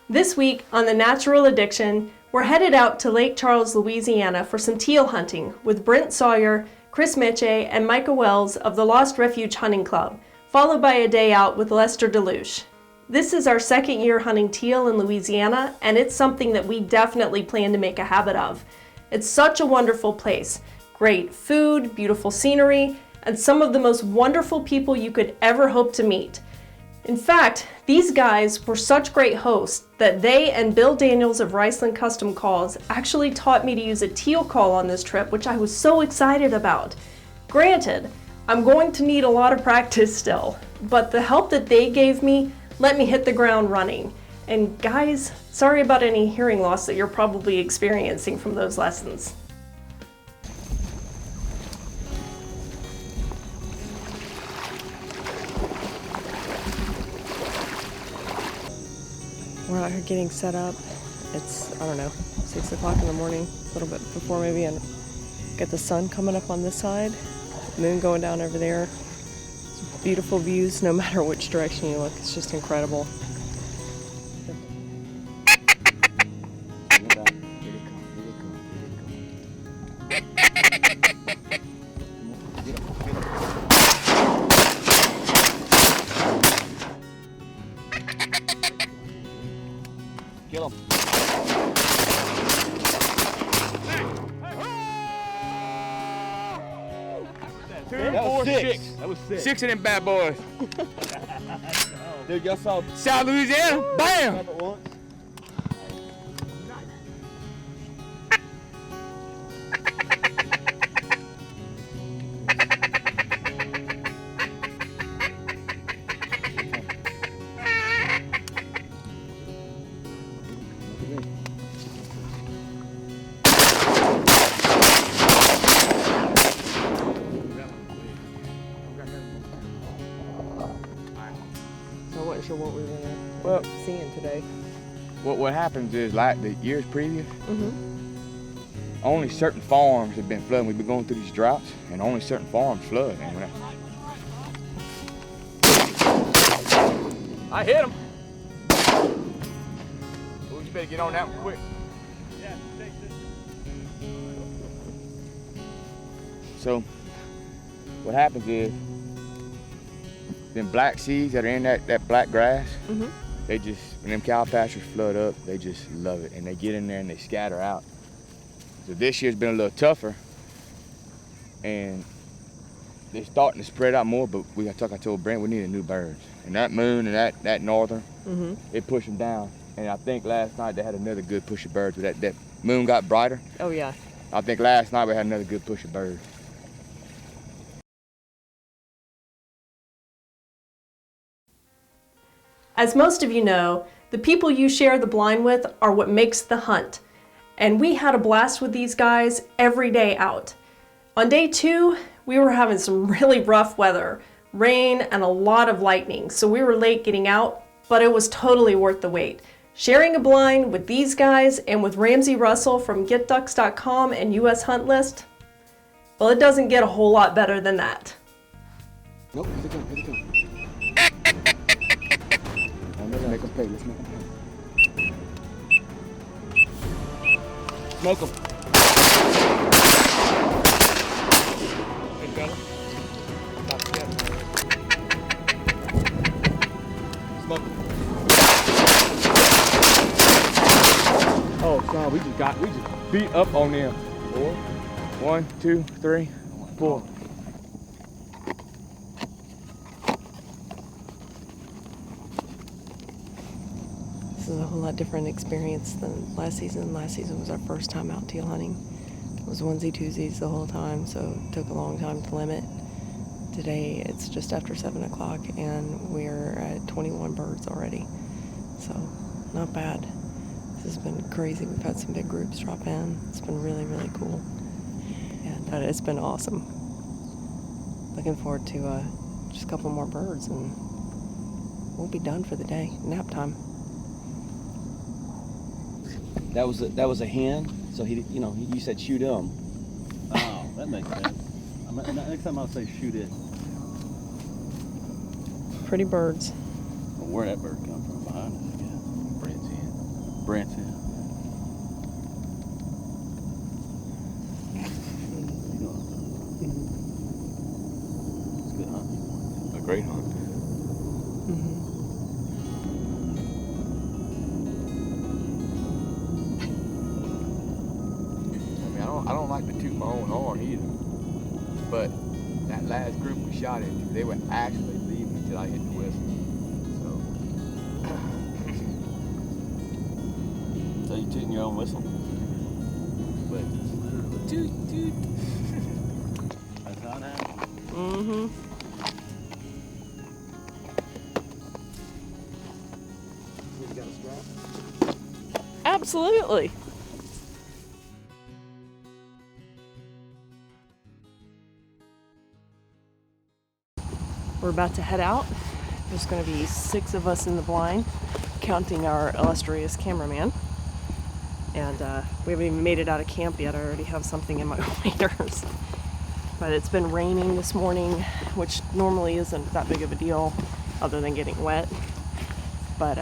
This week on The Natural Addiction, we're headed out to Lake Charles, Louisiana for some teal hunting with Brent Sawyer, Chris Mitche, and Micah Wells of the Lost Refuge Hunting Club, followed by a day out with Lester DeLuche. This is our second year hunting teal in Louisiana, and it's something that we definitely plan to make a habit of. It's such a wonderful place. Great food, beautiful scenery, and some of the most wonderful people you could ever hope to meet. In fact, these guys were such great hosts that they and Bill Daniels of Riceland Custom Calls actually taught me to use a teal call on this trip, which I was so excited about. Granted, I'm going to need a lot of practice still, but the help that they gave me let me hit the ground running. And guys, sorry about any hearing loss that you're probably experiencing from those lessons. We're out here getting set up. It's, 6 o'clock in the morning, a little bit before maybe, and get the sun coming up on this side, moon going down over there. It's beautiful views no matter which direction you look. It's just incredible. Kill him. That was six. That was six. Six of them bad boys. Dude, y'all saw South Louisiana, bam! I wasn't sure what we were going to be seeing today. What happens is, like the years previous, only certain farms have been flooding. We've been going through these droughts, and only certain farms flood. And I hit him. Oh, you better get on that one quick. So, what happens is, them black seeds that are in that black grass, they just, when them cow pastures flood up, they just love it. And they get in there and they scatter out. So this year's been a little tougher. And they're starting to spread out more, but I told Brent, we needed new birds. And that moon and that northern, it pushed them down. And I think last night they had another good push of birds. That moon got brighter. Oh yeah. I think last night we had another good push of birds. As most of you know, the people you share the blind with are what makes the hunt. And we had a blast with these guys every day out. On day 2, we were having some really rough weather, rain and a lot of lightning, so we were late getting out, but it was totally worth the wait. Sharing a blind with these guys and with Ramsey Russell from GetDucks.com and US Hunt List, well, it doesn't get a whole lot better than that. Nope, here they come, here they come. Make them pay. Let's make them pay. Smoke them. Hey, fella. Smoke them. Oh, God, we just beat up on them. 1, 2, 3, 4. This is a whole lot different experience than last season. Last season was our first time out teal hunting. It was onesie twosies the whole time, so it took a long time to limit. Today it's just after 7 o'clock and we're at 21 birds already. So not bad. This has been crazy. We've had some big groups drop in. It's been really, really cool. And it's been awesome. Looking forward to just a couple more birds and we'll be done for the day. Nap time. that was a hen. So you said shoot him. Oh, that makes sense. Next time I'll say shoot it. Pretty birds. Where'd that bird come from? Behind us again. Brent's in. Brent's, yeah. It's a good hunt. A great hunt. I mean, I don't like to toot my own horn either. But that last group we shot into, they were actually leaving until I hit the whistle. So you tooting your own whistle? But toot toot. That's how it happens. Mm-hmm. You got a strap? Absolutely. We're about to head out. There's going to be 6 of us in the blind, counting our illustrious cameraman. And we haven't even made it out of camp yet. I already have something in my waders. But it's been raining this morning, which normally isn't that big of a deal other than getting wet. But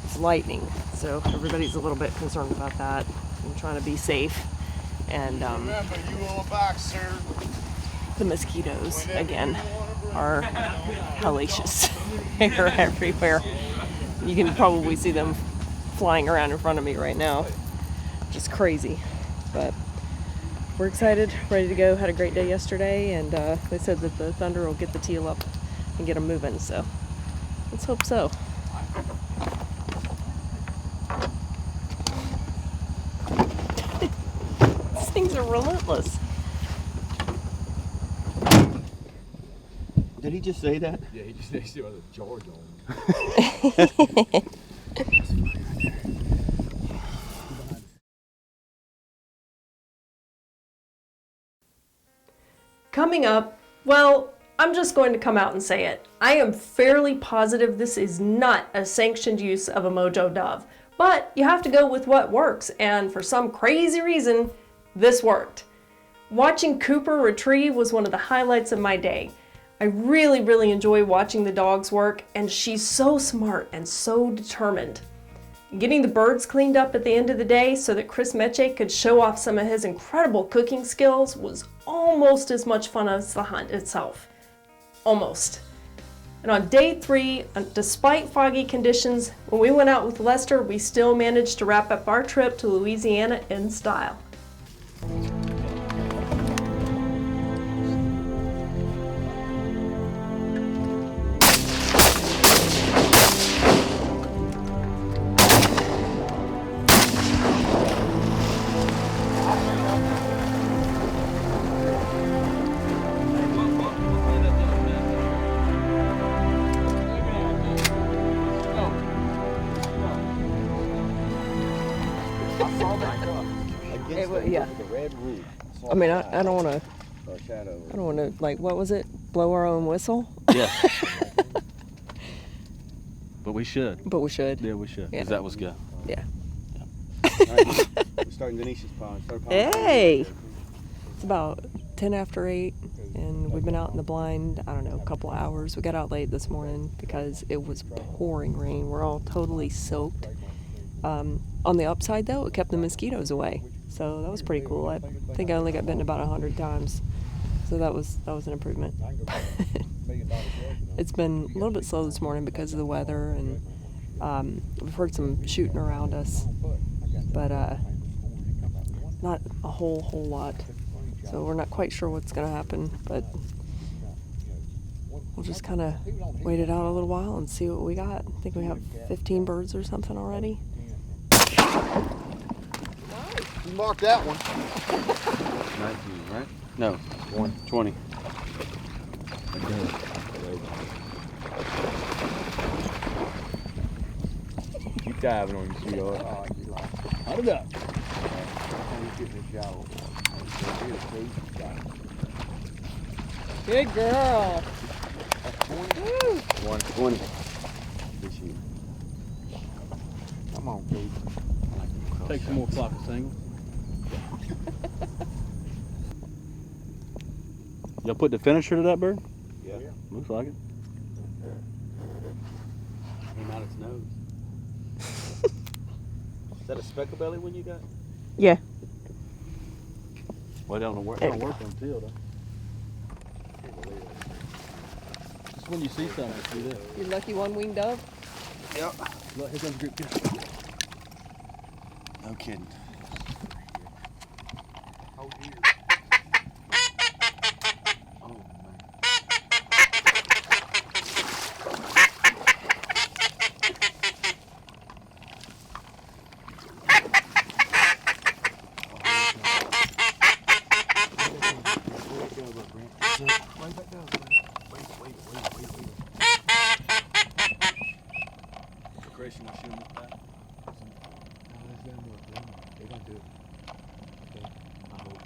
it's lightning, so everybody's a little bit concerned about that. I'm trying to be safe. And Remember, you on back, sir. the mosquitoes, again, are hellacious. They're everywhere. You can probably see them flying around in front of me right now. Just crazy. But we're excited, ready to go. Had a great day yesterday, and they said that the thunder will get the teal up and get them moving, so let's hope so. These things are relentless. Did he just say that? Yeah, he just next to a George on. Coming up, well, I'm just going to come out and say it. I am fairly positive this is not a sanctioned use of a mojo dove, but you have to go with what works, and for some crazy reason, this worked. Watching Cooper retrieve was one of the highlights of my day. I really enjoy watching the dogs work, and she's so smart and so determined. Getting the birds cleaned up at the end of the day so that Chris Meche could show off some of his incredible cooking skills was almost as much fun as the hunt itself. Almost. And on day 3, despite foggy conditions, when we went out with Lester, we still managed to wrap up our trip to Louisiana in style. Yeah. The red roof. I mean, I don't want to. Or shadow. I don't want to, like, what was it? Blow our own whistle? Yeah. But we should. But we should. Yeah, we should. Yeah. Because that was good. Yeah. Alright, we're starting Denisha's pond. Hey! It's about 10 after 8, and we've been out in the blind, I don't know, a couple hours. We got out late this morning because it was pouring rain. We're all totally soaked. On the upside, though, it kept the mosquitoes away. So that was pretty cool. I think I only got bitten about 100 times. So that was an improvement. It's been a little bit slow this morning because of the weather, and we've heard some shooting around us, but not a whole lot. So we're not quite sure what's going to happen, but we'll just kind of wait it out a little while and see what we got. I think we have 15 birds or something already. You marked that one. 19, right? No, 20. Keep diving on your sweetheart. Oh, you like it. Hold it up. Good girl. 120. Come on, Pete. Take some more flock of singles. Y'all put the finisher to that bird? Yeah. Looks like it. Came out its nose. Is that a speckle belly one you got? Yeah. Well, it don't work. It don't work on teal though. Just when you see something, just do this. Your lucky one-winged dove? Yep. Look, here comes a group. Get it. No kidding. Oh dear. Oh man. Creation machine with that. They're gonna do it. Okay. I hope.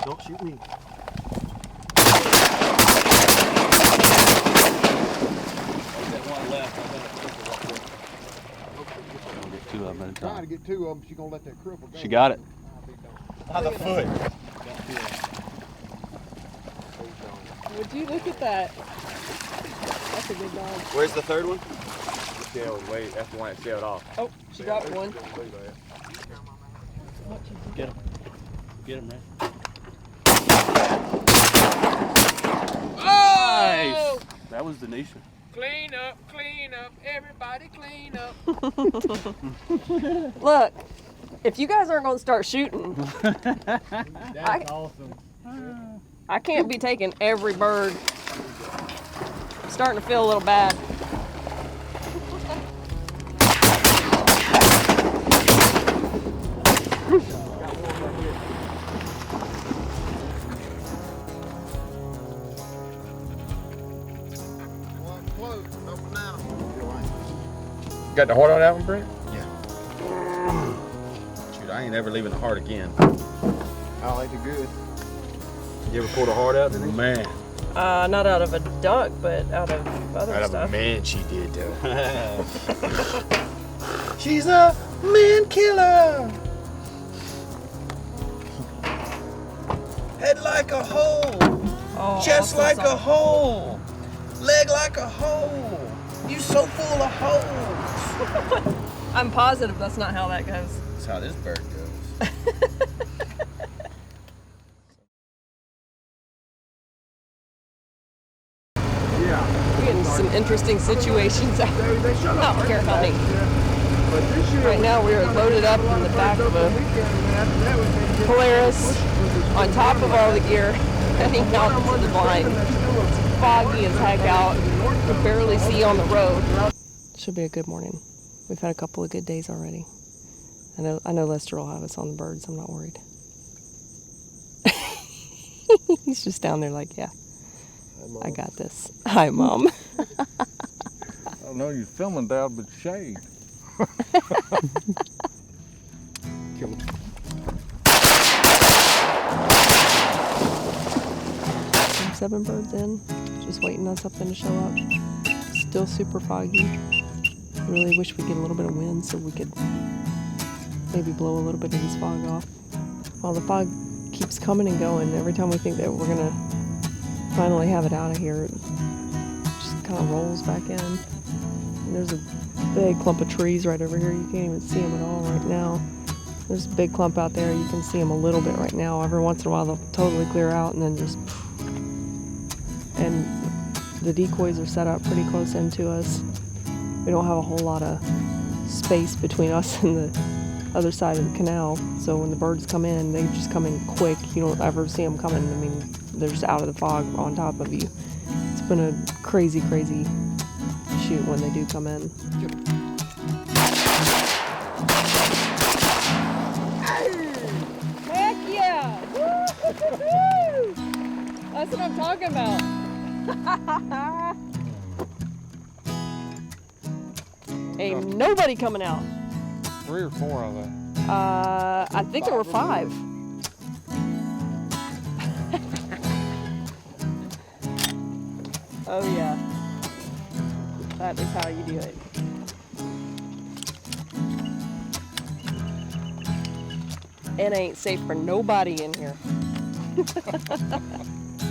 Don't shoot me. Two of them at a Trying to time. get two of them, she's gonna let that cripple go. She got it. By the foot. Would you look at that? That's a good dog. Where's the third one? The tail was way, that's the one that sailed off. Oh, she dropped one. Get him. Get him, man. Oh! Nice. That was Denisha. Clean up, everybody clean up. Look, if you guys aren't going to start shooting, That's awesome. I can't be taking every bird. I'm starting to feel a little bad. Close, open now. Got the heart on that one, Brent? Shoot, I ain't ever leaving the heart again. I like it good. You ever pulled a heart out? Man. Not out of a duck, but out of other Out of a stuff. man, she did though. She's a man killer. Head like a hole. Oh, Chest awesome like a song. hole. Leg like a hole. You so full of holes. I'm positive that's not how that goes. That's how this bird goes. We're getting some interesting situations out here hunting. Right now we are loaded up in the back of a Polaris on top of all the gear, heading out into the blind. It's foggy as heck out. You can barely see on the road. Should be a good morning. We've had a couple of good days already. I know Lester will have us on the birds. I'm not worried. He's just down there like, yeah, I got this. Hi, Mom. I don't know you're filming down, but shade. 7 birds in, just waiting on something to show up. Still super foggy. I really wish we get a little bit of wind so we could maybe blow a little bit of this fog off. Well, the fog keeps coming and going. Every time we think that we're gonna finally have it out of here, it just kind of rolls back in. And there's a big clump of trees right over here. You can't even see them at all right now. There's a big clump out there. You can see them a little bit right now. Every once in a while they'll totally clear out and then just... And the decoys are set up pretty close into us. We don't have a whole lot of space between us and the other side of the canal. So when the birds come in, they just come in quick. You don't ever see them coming. I mean, they're just out of the fog on top of you. It's been a crazy, crazy shoot when they do come in. Heck yeah! Woo-hoo-hoo-hoo! That's what I'm talking about. Ain't nobody coming out. 3 or 4 of them. I think there were 5. Oh yeah. That is how you do it. It ain't safe for nobody in here.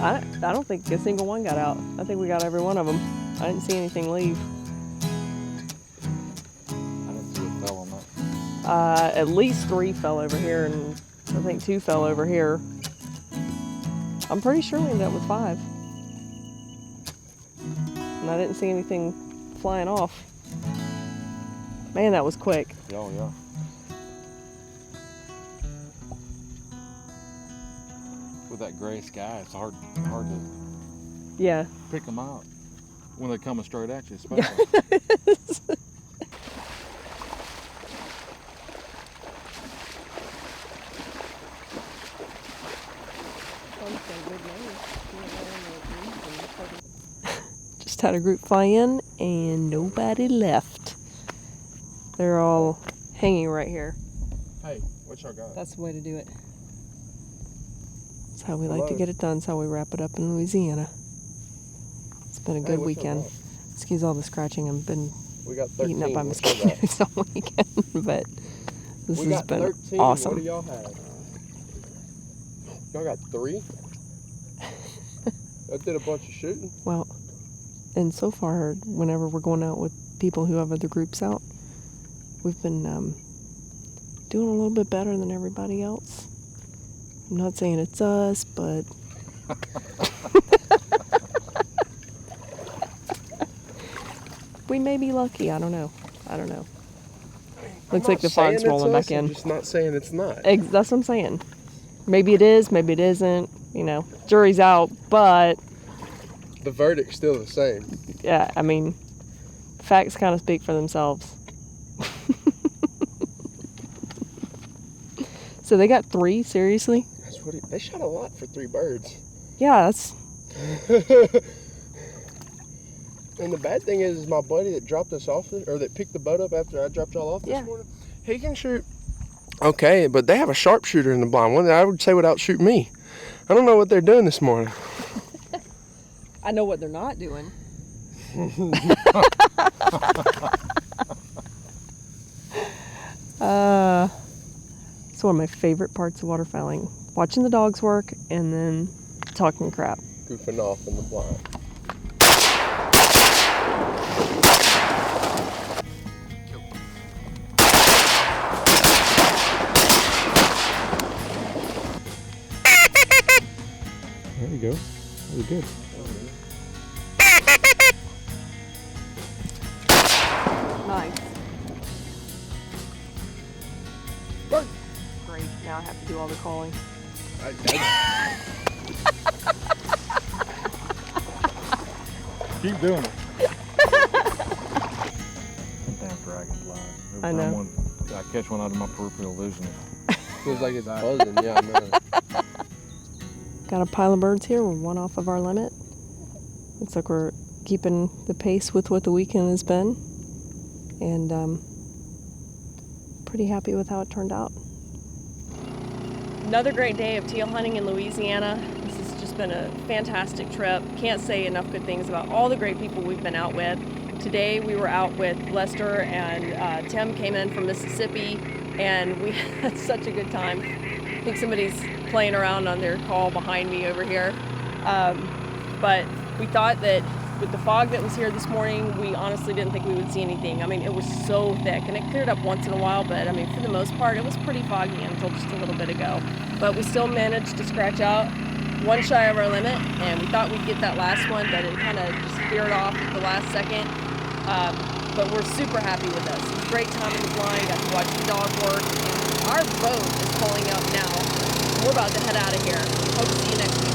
I don't think a single one got out. I think we got every one of them. I didn't see anything leave. I didn't see a fell on that. At least 3 fell over here, and I think 2 fell over here. I'm pretty sure we ended up with 5. And I didn't see anything flying off. Man, that was quick. Oh, yeah. With that gray sky, it's hard to Yeah. pick them out when they're coming straight at you, especially. Just had a group fly in and nobody left. They're all hanging right here. Hey, what y'all got? That's the way to do it. That's how we like to get it done. That's how we wrap it up in Louisiana. It's been a good weekend. Excuse all the scratching. I've been We got 13. eaten up by What y'all got? mosquitoes all weekend, but this We has got been 13. awesome. What do y'all have? Y'all got 3? I did a bunch of shooting. Well, and so far, whenever we're going out with people who have other groups out, we've been doing a little bit better than everybody else. I'm not saying it's us, but we may be lucky. I don't know. Looks like the fog's rolling back in. I'm just not saying it's not. That's what I'm saying. Maybe it is, maybe it isn't. You know, jury's out, but The verdict's still the same. yeah, I mean, facts kind of speak for themselves. So they got 3, seriously? That's what they shot a lot for 3 birds. Yeah, that's And the bad thing is my buddy that dropped us off, or that picked the boat up after I dropped y'all off this morning, he can shoot. Okay, but they have a sharpshooter in the blind. One that I would say would outshoot me. I don't know what they're doing this morning. I know what they're not doing. It's one of my favorite parts of waterfowling. Watching the dogs work and then talking crap. Goofing off in the blind. There you go. Very good. Nice. Great, now I have to do all the calling. Keep doing it. Damn dragonfly. I Every know. time I catch one out of my peripheral vision. Feels like it's buzzing, yeah, I know. Got a pile of birds here. We're 1 off of our limit. Looks like we're keeping the pace with what the weekend has been. And pretty happy with how it turned out. Another great day of teal hunting in Louisiana. This has just been a fantastic trip. Can't say enough good things about all the great people we've been out with. Today we were out with Lester, and Tim came in from Mississippi, and we had such a good time. I think somebody's playing around on their call behind me over here. But we thought that with the fog that was here this morning, we honestly didn't think we would see anything. I mean, it was so thick, and it cleared up once in a while, but I mean, for the most part, it was pretty foggy until just a little bit ago. But we still managed to scratch out 1 shy of our limit, and we thought we'd get that last one, but it kind of just veered off at the last second. But we're super happy with this. It was a great time in the blind, got to watch the dog work, and our boat is pulling up now. We're about to head out of here. Hope to see you next week.